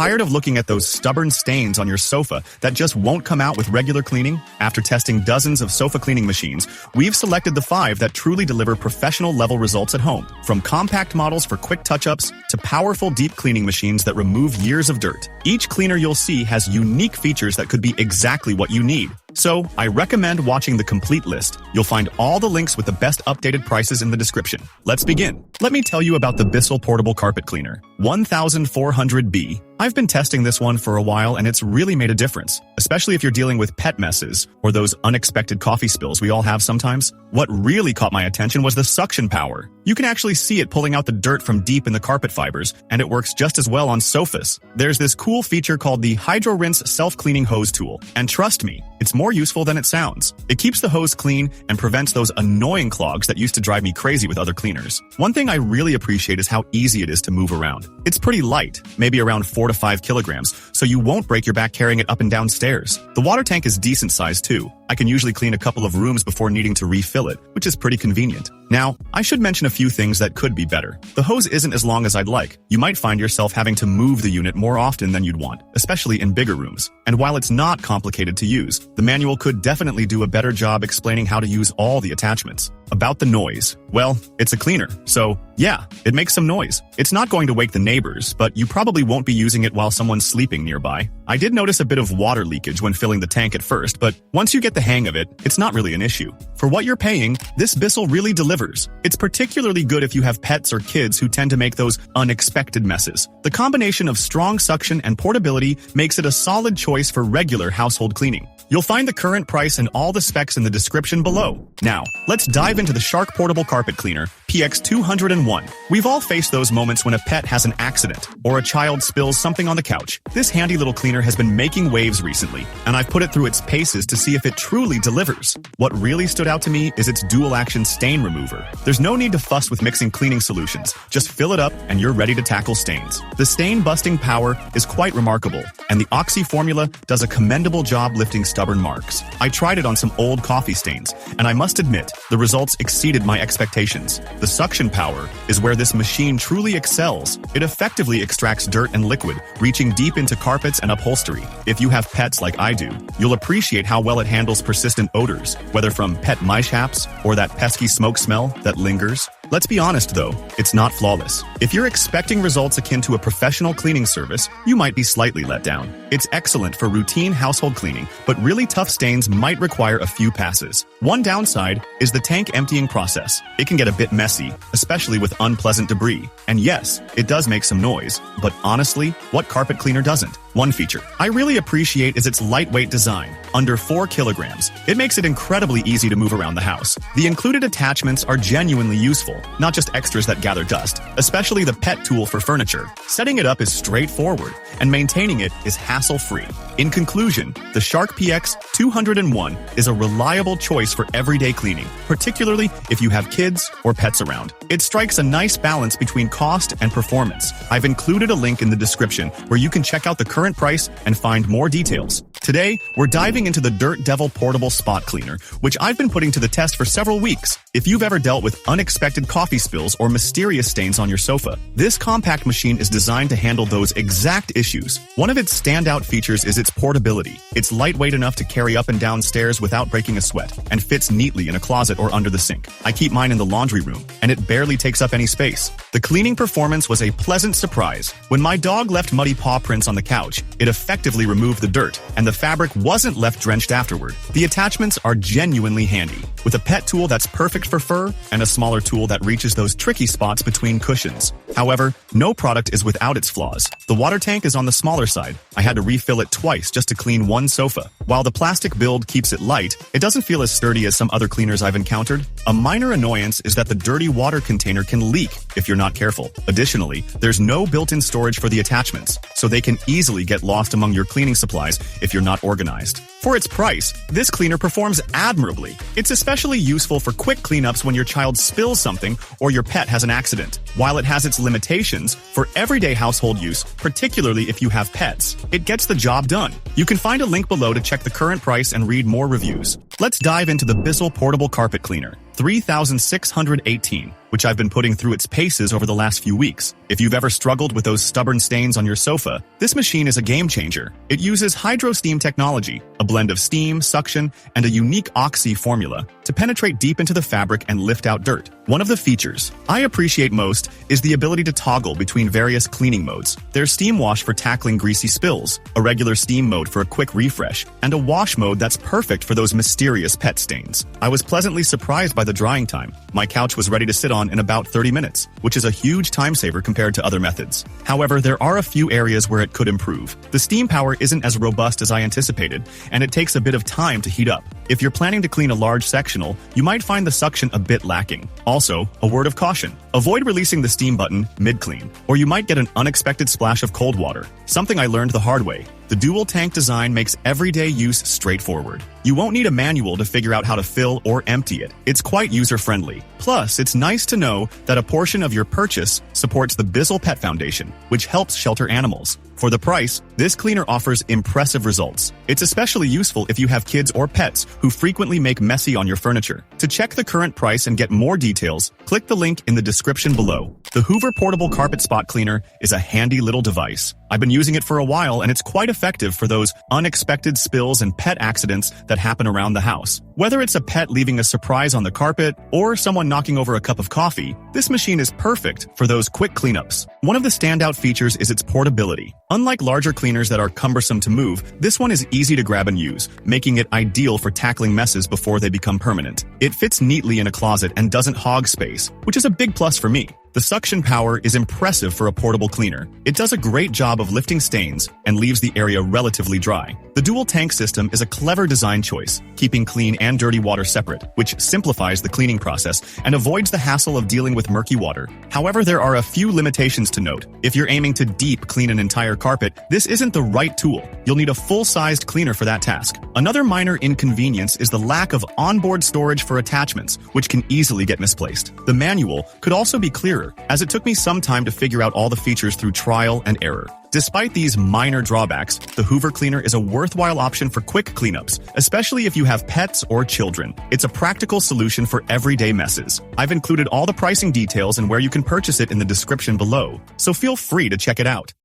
tired of looking at those stubborn stains on your sofa that just won't come out with regular cleaning? After testing dozens of sofa cleaning machines, we've selected the 5 that truly deliver professional-level results at home. From compact models for quick touch-ups to powerful deep cleaning machines that remove years of dirt, each cleaner you'll see has unique features that could be exactly what you need. So, I recommend watching the complete list. You'll find all the links with the best updated prices in the description. Let's begin. Let me tell you about the BISSELL Portable Carpet Cleaner 1400B. I've been testing this one for a while and it's really made a difference, especially if you're dealing with pet messes or those unexpected coffee spills we all have sometimes. What really caught my attention was the suction power. You can actually see it pulling out the dirt from deep in the carpet fibers, and it works just as well on sofas. There's this cool feature called the Hydro Rinse Self-Cleaning Hose Tool, and trust me, it's more useful than it sounds. It keeps the hose clean and prevents those annoying clogs that used to drive me crazy with other cleaners. One thing I really appreciate is how easy it is to move around. It's pretty light, maybe around 4 to 5 kilograms, so you won't break your back carrying it up and down stairs. The water tank is decent size too. I can usually clean a couple of rooms before needing to refill it, which is pretty convenient. Now, I should mention a few things that could be better. The hose isn't as long as I'd like. You might find yourself having to move the unit more often than you'd want, especially in bigger rooms. And while it's not complicated to use, the manual could definitely do a better job explaining how to use all the attachments. About the noise. Well, it's a cleaner, so yeah, it makes some noise. It's not going to wake the neighbors, but you probably won't be using it while someone's sleeping nearby. I did notice a bit of water leakage when filling the tank at first, but once you get the hang of it, it's not really an issue. For what you're paying, this BISSELL really delivers. It's particularly good if you have pets or kids who tend to make those unexpected messes. The combination of strong suction and portability makes it a solid choice for regular household cleaning. You'll find the current price and all the specs in the description below. Now, let's dive into the Shark Portable Carpet Cleaner, PX201. We've all faced those moments when a pet has an accident or a child spills something on the couch. This handy little cleaner has been making waves recently, and I've put it through its paces to see if it truly delivers. What really stood out to me is its dual-action stain remover. There's no need to fuss with mixing cleaning solutions. Just fill it up and you're ready to tackle stains. The stain-busting power is quite remarkable, and the Oxy formula does a commendable job lifting stubborn marks. I tried it on some old coffee stains, and I must admit, the results exceeded my expectations. The suction power is where this machine truly excels. It effectively extracts dirt and liquid, reaching deep into carpets and upholstery. If you have pets like I do, you'll appreciate how well it handles persistent odors, whether from pet mishaps or that pesky smoke smell that lingers. Let's be honest though, it's not flawless. If you're expecting results akin to a professional cleaning service, you might be slightly let down. It's excellent for routine household cleaning, but really tough stains might require a few passes. One downside is the tank emptying process. It can get a bit messy, especially with unpleasant debris. And yes, it does make some noise, but honestly, what carpet cleaner doesn't? One feature I really appreciate is its lightweight design, under 4 kilograms. It makes it incredibly easy to move around the house. The included attachments are genuinely useful, not just extras that gather dust, especially the pet tool for furniture. Setting it up is straightforward, and maintaining it is hassle-free. In conclusion, the Shark PX201 is a reliable choice for everyday cleaning, particularly if you have kids or pets around. It strikes a nice balance between cost and performance. I've included a link in the description where you can check out the current price and find more details. Today, we're diving into the Dirt Devil Portable Spot Cleaner, which I've been putting to the test for several weeks. If you've ever dealt with unexpected coffee spills or mysterious stains on your sofa, this compact machine is designed to handle those exact issues. One of its standout features is its portability. It's lightweight enough to carry up and down stairs without breaking a sweat, and fits neatly in a closet or under the sink. I keep mine in the laundry room, and it barely takes up any space. The cleaning performance was a pleasant surprise. When my dog left muddy paw prints on the couch, it effectively removed the dirt, and the fabric wasn't left drenched afterward. The attachments are genuinely handy, with a pet tool that's perfect for fur and a smaller tool that reaches those tricky spots between cushions. However, no product is without its flaws. The water tank is on the smaller side. I had to refill it twice just to clean one sofa. While the plastic build keeps it light, it doesn't feel as sturdy as some other cleaners I've encountered. A minor annoyance is that the dirty water container can leak if you're not careful. Additionally, there's no built-in storage for the attachments, so they can easily get lost among your cleaning supplies if you're not organized. For its price, this cleaner performs admirably. It's especially useful for quick cleanups when your child spills something or your pet has an accident. While it has its limitations, for everyday household use, particularly if you have pets, it gets the job done. You can find a link below to check the current price and read more reviews. Let's dive into the BISSELL Portable Carpet Cleaner, 3618, which I've been putting through its paces over the last few weeks. If you've ever struggled with those stubborn stains on your sofa, this machine is a game changer. It uses hydro steam technology, a blend of steam, suction, and a unique oxy formula to penetrate deep into the fabric and lift out dirt. One of the features I appreciate most is the ability to toggle between various cleaning modes. There's steam wash for tackling greasy spills, a regular steam mode for a quick refresh, and a wash mode that's perfect for those mysterious pet stains. I was pleasantly surprised by the drying time. My couch was ready to sit on in about 30 minutes, which is a huge time saver compared to other methods. However, there are a few areas where it could improve. The steam power isn't as robust as I anticipated, and it takes a bit of time to heat up. If you're planning to clean a large sectional, you might find the suction a bit lacking. Also, a word of caution. Avoid releasing the steam button mid-clean, or you might get an unexpected splash of cold water. Something I learned the hard way. The dual tank design makes everyday use straightforward. You won't need a manual to figure out how to fill or empty it. It's quite user-friendly. Plus, it's nice to know that a portion of your purchase supports the BISSELL Pet Foundation, which helps shelter animals. For the price, this cleaner offers impressive results. It's especially useful if you have kids or pets who frequently make messy on your furniture. To check the current price and get more details, click the link in the description below. The Hoover Portable Carpet Spot Cleaner is a handy little device. I've been using it for a while and it's quite effective for those unexpected spills and pet accidents that happen around the house. Whether it's a pet leaving a surprise on the carpet or someone knocking over a cup of coffee, this machine is perfect for those quick cleanups. One of the standout features is its portability. Unlike larger cleaners that are cumbersome to move, this one is easy to grab and use, making it ideal for tackling messes before they become permanent. It fits neatly in a closet and doesn't hog space, which is a big plus for me. The suction power is impressive for a portable cleaner. It does a great job of lifting stains and leaves the area relatively dry. The dual tank system is a clever design choice, keeping clean and dirty water separate, which simplifies the cleaning process and avoids the hassle of dealing with murky water. However, there are a few limitations to note. If you're aiming to deep clean an entire carpet, this isn't the right tool. You'll need a full-sized cleaner for that task. Another minor inconvenience is the lack of onboard storage for attachments, which can easily get misplaced. The manual could also be clearer, as it took me some time to figure out all the features through trial and error. Despite these minor drawbacks, the Hoover cleaner is a worthwhile option for quick cleanups, especially if you have pets or children. It's a practical solution for everyday messes. I've included all the pricing details and where you can purchase it in the description below, so feel free to check it out.